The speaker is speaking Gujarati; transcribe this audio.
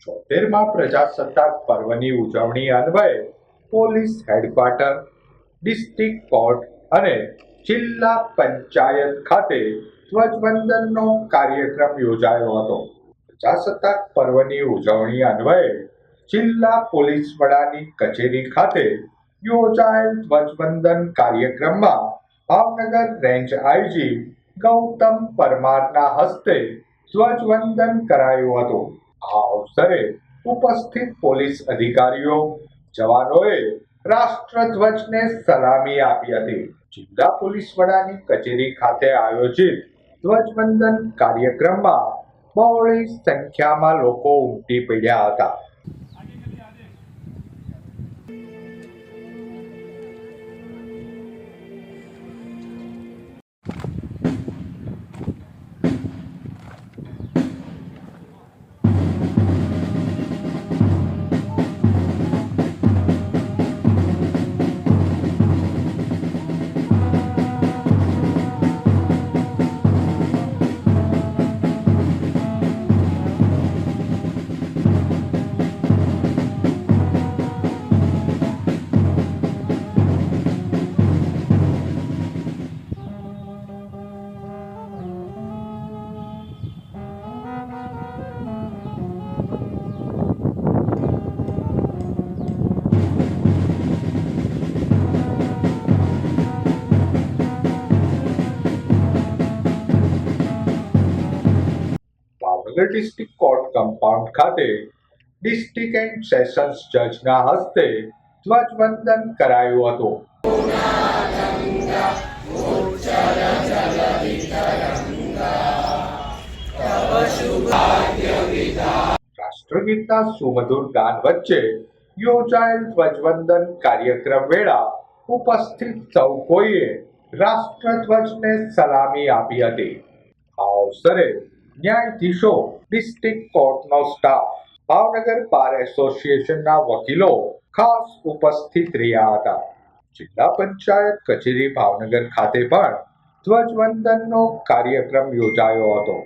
76મા પ્રજાસત્તાક પર્વની ઉજવણી અન્વયે પોલીસ હેડક્વાર્ટર, ડિસ્ટ્રિક્ટ કોર્ટ અને જિલ્લા પંચાયત ખાતે ધ્વજવંદનનો કાર્યક્રમ યોજાયો હતો. પ્રજાસત્તાક પર્વની ઉજવણી અન્વયે જિલ્લા પોલીસ વડાની કચેરી ખાતે યોજાયેલ ધ્વજવંદન કાર્યક્રમમાં ભાવનગર રેન્જ આઈજી ગૌતમ પરમારના હસ્તે ધ્વજવંદન કરાયું હતું. આ અવસરે ઉપસ્થિત પોલીસ અધિકારીઓ, જવાનોએ રાષ્ટ્રધ્વજને સલામી આપી હતી. જિલ્લા પોલીસ વડાની કચેરી ખાતે આયોજિત ધ્વજવંદન કાર્યક્રમમાં બહોળી સંખ્યામાં લોકો ઉમટી પડ્યા હતા. ભાવનગર ડિસ્ટ્રિક્ટ કોર્ટ કમ્પાઉન્ડ ખાતે ડિસ્ટ્રિક્ટ એન્ડ સેશન્સ જજના હસ્તે ધ્વજવંદન કરાયું હતું. રાષ્ટ્રગીતના સુમધુર ગાન વચ્ચે યોજાયેલ ધ્વજવંદન કાર્યક્રમ વેળા ઉપસ્થિત સૌ કોઈએ રાષ્ટ્રધ્વજને સલામી આપી હતી. આ અવસરે ન્યાયાધીશો, ડિસ્ટ્રિક્ટ કોર્ટનો સ્ટાફ, ભાવનગર બાર એસોસિએશનના વકીલો ખાસ ઉપસ્થિત રહ્યા હતા. જિલ્લા પંચાયત કચેરી ભાવનગર ખાતે પણ ધ્વજવંદનનો કાર્યક્રમ યોજાયો હતો.